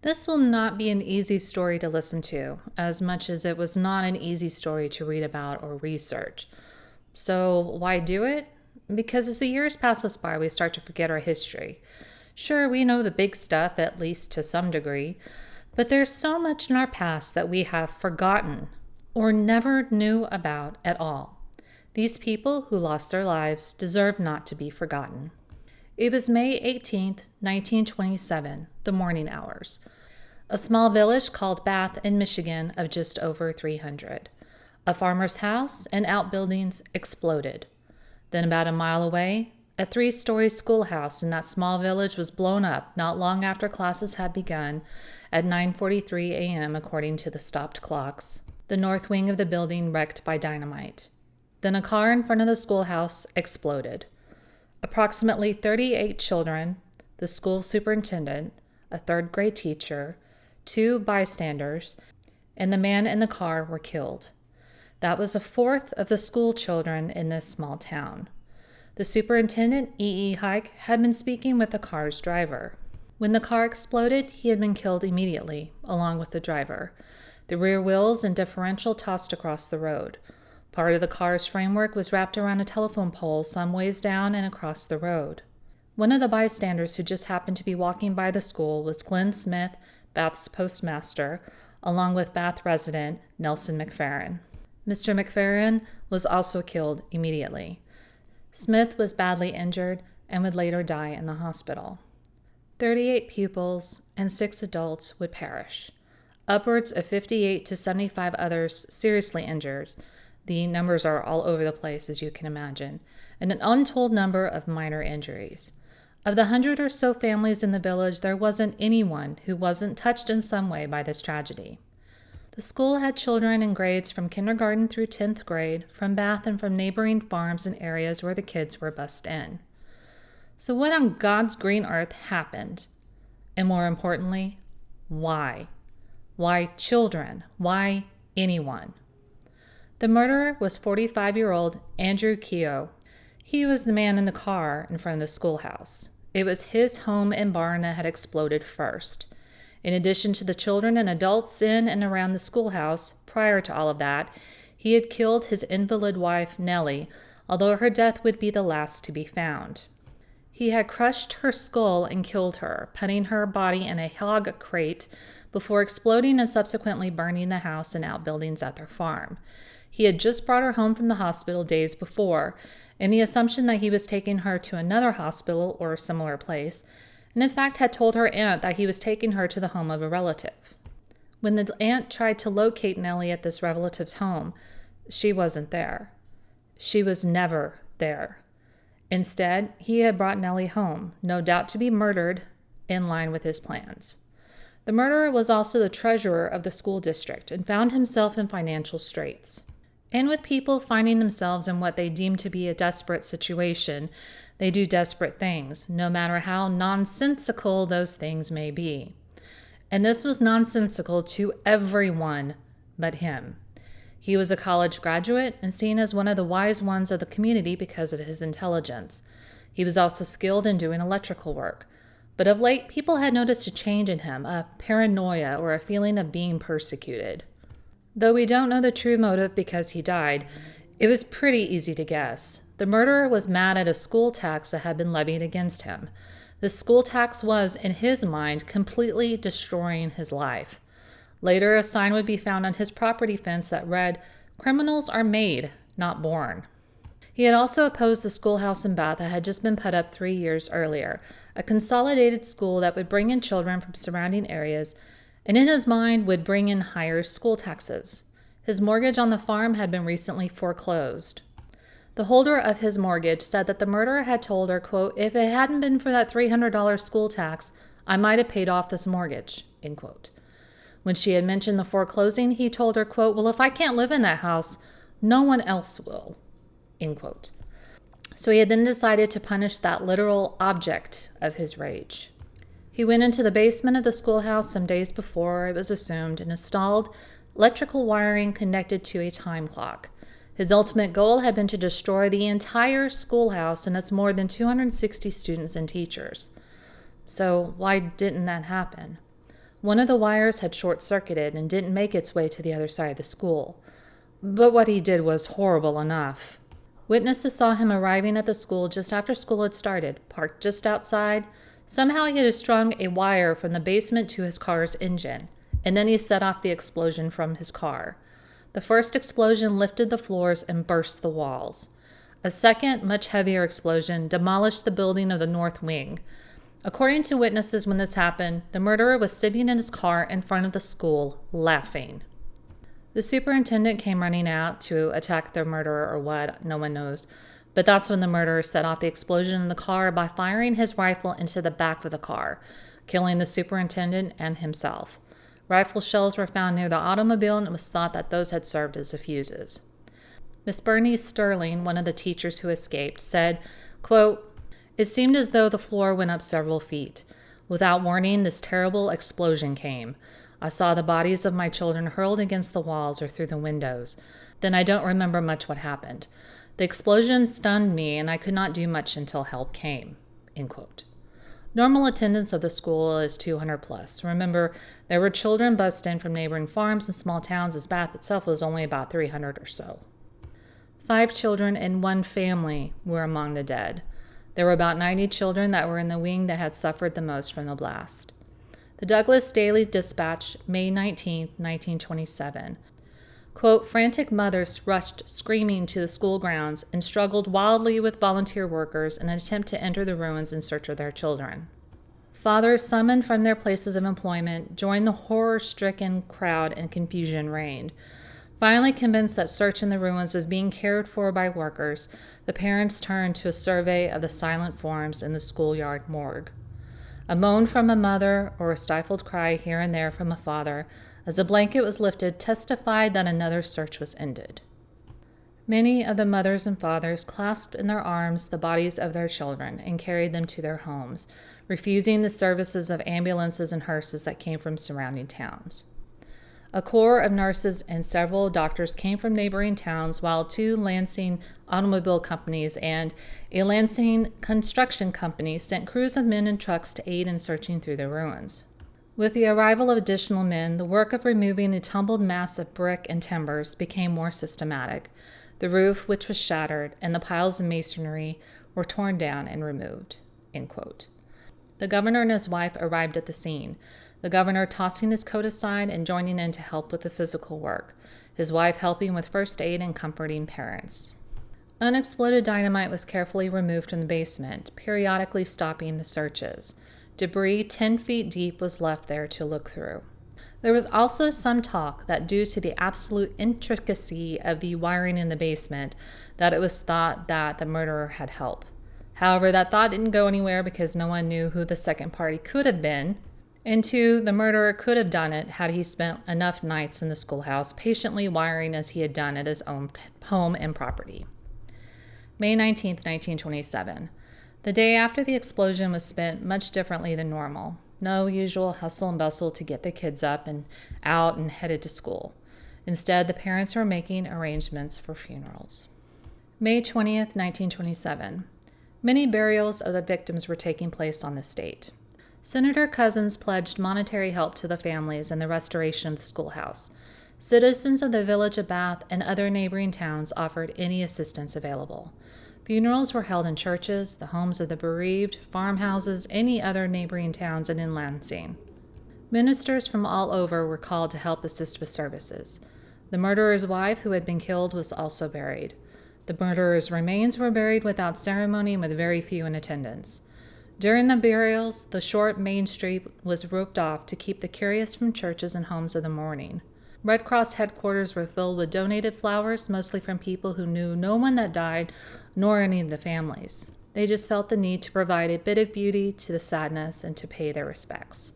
This will not be an easy story to listen to, as much as it was not an easy story to read about or research. So, why do it? Because as the years pass us by, we start to forget our history. Sure, we know the big stuff, at least to some degree, but there's so much in our past that we have forgotten or never knew about at all. These people who lost their lives deserve not to be forgotten. It was May 18th, 1927, the morning hours. A small village called Bath in Michigan of just over 300. A farmer's house and outbuildings exploded. Then about a mile away, a 3-story schoolhouse in that small village was blown up not long after classes had begun at 9:43 a.m. according to the stopped clocks. The north wing of the building wrecked by dynamite. Then a car in front of the schoolhouse exploded. Approximately 38 children, the school superintendent, a 3rd-grade teacher, 2 bystanders, and the man in the car were killed. That was a fourth of the school children in this small town. The superintendent, E.E. Hike, had been speaking with the car's driver. When the car exploded, he had been killed immediately, along with the driver. The rear wheels and differential tossed across the road. Part of the car's framework was wrapped around a telephone pole some ways down and across the road. One of the bystanders who just happened to be walking by the school was Glenn Smith, Bath's postmaster, along with Bath resident Nelson McFerrin. Mr. McFerrin was also killed immediately. Smith was badly injured and would later die in the hospital. 38 pupils and 6 adults would perish. Upwards of 58 to 75 others seriously injured. The numbers are all over the place, as you can imagine, and an untold number of minor injuries. Of the 100 or so families in the village, there wasn't anyone who wasn't touched in some way by this tragedy. The school had children in grades from kindergarten through 10th grade, from Bath and from neighboring farms and areas where the kids were bussed in. So what on God's green earth happened? And more importantly, why? Why children? Why anyone? The murderer was 45-year-old Andrew Keogh. He was the man in the car in front of the schoolhouse. It was his home and barn that had exploded first. In addition to the children and adults in and around the schoolhouse, prior to all of that, he had killed his invalid wife, Nellie, although her death would be the last to be found. He had crushed her skull and killed her, putting her body in a hog crate before exploding and subsequently burning the house and outbuildings at their farm. He had just brought her home from the hospital days before, in the assumption that he was taking her to another hospital or similar place, and in fact had told her aunt that he was taking her to the home of a relative. When the aunt tried to locate Nellie at this relative's home, she wasn't there. She was never there. Instead, he had brought Nellie home, no doubt to be murdered, in line with his plans. The murderer was also the treasurer of the school district and found himself in financial straits. And with people finding themselves in what they deem to be a desperate situation, they do desperate things, no matter how nonsensical those things may be. And this was nonsensical to everyone but him. He was a college graduate and seen as one of the wise ones of the community because of his intelligence. He was also skilled in doing electrical work. But of late, people had noticed a change in him, a paranoia or a feeling of being persecuted. Though we don't know the true motive because he died, it was pretty easy to guess. The murderer was mad at a school tax that had been levied against him. The school tax was, in his mind, completely destroying his life. Later, a sign would be found on his property fence that read, "Criminals are made, not born." He had also opposed the schoolhouse in Bath that had just been put up 3 years earlier, a consolidated school that would bring in children from surrounding areas and in his mind would bring in higher school taxes. His mortgage on the farm had been recently foreclosed. The holder of his mortgage said that the murderer had told her, quote, "If it hadn't been for that $300 school tax, I might have paid off this mortgage," end quote. When she had mentioned the foreclosing, he told her, quote, "Well, if I can't live in that house, no one else will," end quote. So he had then decided to punish that literal object of his rage. He went into the basement of the schoolhouse some days before, it was assumed, and installed electrical wiring connected to a time clock. His ultimate goal had been to destroy the entire schoolhouse and its more than 260 students and teachers. So why didn't that happen? One of the wires had short-circuited and didn't make its way to the other side of the school. But what he did was horrible enough. Witnesses saw him arriving at the school just after school had started, parked just outside. Somehow he had strung a wire from the basement to his car's engine, and then he set off the explosion from his car. The first explosion lifted the floors and burst the walls. A second, much heavier explosion demolished the building of the north wing. According to witnesses, when this happened, the murderer was sitting in his car in front of the school, laughing. The superintendent came running out to attack the murderer or what, no one knows. But that's when the murderer set off the explosion in the car by firing his rifle into the back of the car, killing the superintendent and himself. Rifle shells were found near the automobile, and it was thought that those had served as the fuses. Miss Bernice Sterling, one of the teachers who escaped, said, quote, "It seemed as though the floor went up several feet. Without warning, this terrible explosion came. I saw the bodies of my children hurled against the walls or through the windows. Then I don't remember much what happened. The explosion stunned me, and I could not do much until help came." End quote. Normal attendance of the school is 200 plus. Remember, there were children bussed in from neighboring farms and small towns, as Bath itself was only about 300 or so. 5 children in one family were among the dead. There were about 90 children that were in the wing that had suffered the most from the blast. The Douglas Daily Dispatch, May 19, 1927. Quote, "Frantic mothers rushed screaming to the school grounds and struggled wildly with volunteer workers in an attempt to enter the ruins in search of their children. Fathers summoned from their places of employment joined the horror-stricken crowd and confusion reigned. Finally convinced that search in the ruins was being cared for by workers, the parents turned to a survey of the silent forms in the schoolyard morgue. A moan from a mother or a stifled cry here and there from a father, as a blanket was lifted, testified that another search was ended. Many of the mothers and fathers clasped in their arms the bodies of their children and carried them to their homes, refusing the services of ambulances and hearses that came from surrounding towns. A corps of nurses and several doctors came from neighboring towns, while 2 Lansing automobile companies and a Lansing construction company sent crews of men and trucks to aid in searching through the ruins. With the arrival of additional men, the work of removing the tumbled mass of brick and timbers became more systematic. The roof, which was shattered, and the piles of masonry were torn down and removed." End quote. The governor and his wife arrived at the scene, the governor tossing his coat aside and joining in to help with the physical work, his wife helping with first aid and comforting parents. Unexploded dynamite was carefully removed from the basement, periodically stopping the searches. Debris 10 feet deep was left there to look through. There was also some talk that due to the absolute intricacy of the wiring in the basement, that it was thought that the murderer had help. However, that thought didn't go anywhere because no one knew who the second party could have been. And 2, the murderer could have done it had he spent enough nights in the schoolhouse patiently wiring as he had done at his own home and property. May 19, 1927. The day after the explosion was spent much differently than normal. No usual hustle and bustle to get the kids up and out and headed to school. Instead, the parents were making arrangements for funerals. May 20th, 1927. Many burials of the victims were taking place on this date. Senator Cousins pledged monetary help to the families in the restoration of the schoolhouse. Citizens of the village of Bath and other neighboring towns offered any assistance available. Funerals were held in churches, the homes of the bereaved, farmhouses, any other neighboring towns, and in Lansing. Ministers from all over were called to help assist with services. The murderer's wife, who had been killed, was also buried. The murderer's remains were buried without ceremony and with very few in attendance. During the burials, the short main street was roped off to keep the curious from churches and homes of the mourning. Red Cross headquarters were filled with donated flowers, mostly from people who knew no one that died, nor any of the families. They just felt the need to provide a bit of beauty to the sadness and to pay their respects.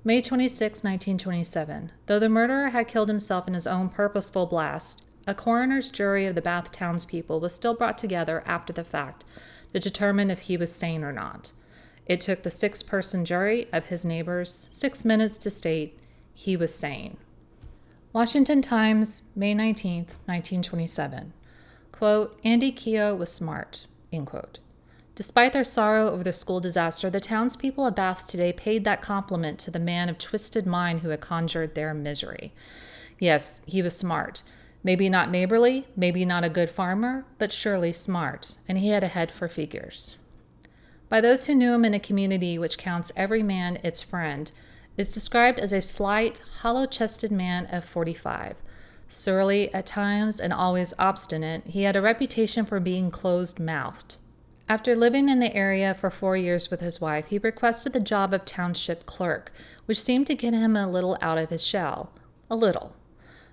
May 26, 1927. Though the murderer had killed himself in his own purposeful blast, a coroner's jury of the Bath townspeople was still brought together after the fact to determine if he was sane or not. It took the 6-person jury of his neighbors 6 minutes to state he was sane. Washington Times, May 19, 1927. Quote, "Andy Keogh was smart," end quote. Despite their sorrow over the school disaster, the townspeople of Bath today paid that compliment to the man of twisted mind who had conjured their misery. Yes, he was smart. Maybe not neighborly, maybe not a good farmer, but surely smart, and he had a head for figures. By those who knew him in a community which counts every man its friend, is described as a slight, hollow-chested man of 45. Surly at times and always obstinate, he had a reputation for being closed-mouthed. After living in the area for 4 years with his wife, he requested the job of township clerk, which seemed to get him a little out of his shell. A little.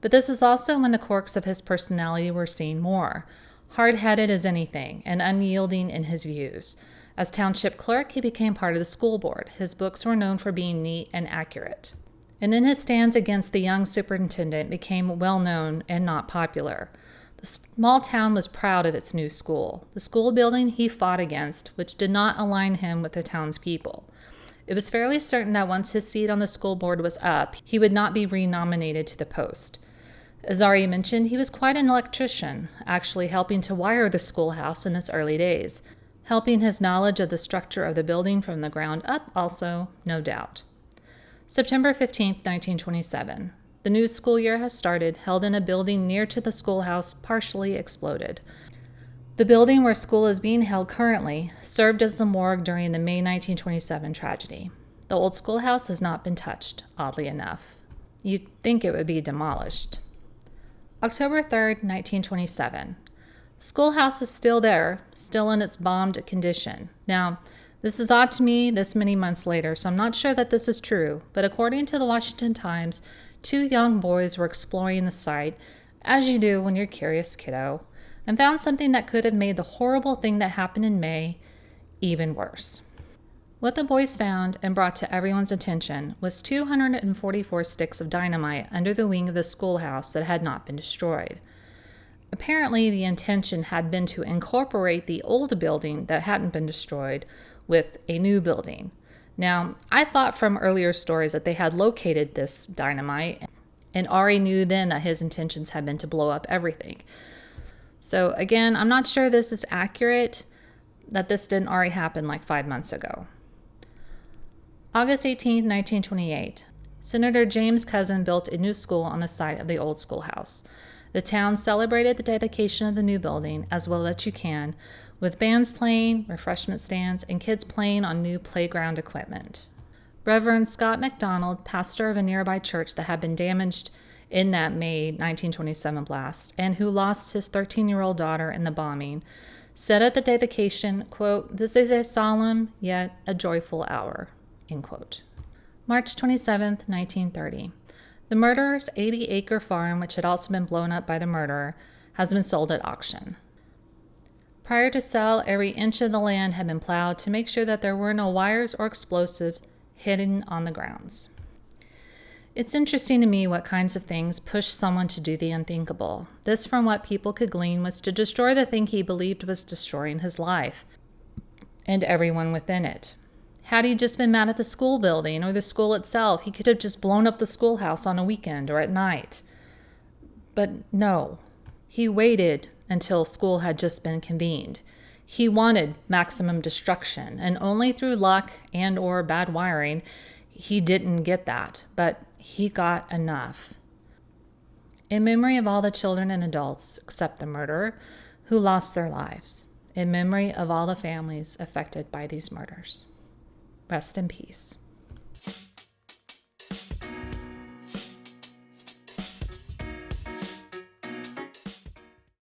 But this is also when the quirks of his personality were seen more. Hard-headed as anything, and unyielding in his views. As township clerk, he became part of the school board. His books were known for being neat and accurate. And then his stands against the young superintendent became well-known and not popular. The small town was proud of its new school. The school building he fought against, which did not align him with the townspeople. It was fairly certain that once his seat on the school board was up, he would not be renominated to the post. As already mentioned, he was quite an electrician, actually helping to wire the schoolhouse in its early days. Helping his knowledge of the structure of the building from the ground up also, no doubt. September 15, 1927. The new school year has started, held in a building near to the schoolhouse, partially exploded. The building where school is being held currently served as the morgue during the May 1927 tragedy. The old schoolhouse has not been touched, oddly enough. You'd think it would be demolished. October 3, 1927. Schoolhouse is still there, still in its bombed condition. Now, this is odd to me this many months later, so I'm not sure that this is true, but according to the Washington Times, 2 young boys were exploring the site, as you do when you're curious, kiddo, and found something that could have made the horrible thing that happened in May even worse. What the boys found and brought to everyone's attention was 244 sticks of dynamite under the wing of the schoolhouse that had not been destroyed. Apparently, the intention had been to incorporate the old building that hadn't been destroyed with a new building. Now, I thought from earlier stories that they had located this dynamite, and Ari knew then that his intentions had been to blow up everything. So again, I'm not sure this is accurate, that this didn't already happen like 5 months ago. August 18, 1928. Senator James Cousin built a new school on the site of the old schoolhouse. The town celebrated the dedication of the new building as well as you can, with bands playing, refreshment stands, and kids playing on new playground equipment. Reverend Scott McDonald, pastor of a nearby church that had been damaged in that May 1927 blast, and who lost his 13-year-old daughter in the bombing, said at the dedication, quote, "This is a solemn yet a joyful hour," end quote. March 27, 1930. The murderer's 80-acre farm, which had also been blown up by the murderer, has been sold at auction. Prior to sale, every inch of the land had been plowed to make sure that there were no wires or explosives hidden on the grounds. It's interesting to me what kinds of things push someone to do the unthinkable. This, from what people could glean, was to destroy the thing he believed was destroying his life and everyone within it. Had he just been mad at the school building or the school itself, he could have just blown up the schoolhouse on a weekend or at night. But no, he waited until school had just been convened. He wanted maximum destruction, and only through luck and or bad wiring, he didn't get that, but he got enough. In memory of all the children and adults, except the murderer, who lost their lives. In memory of all the families affected by these murders. Rest in peace.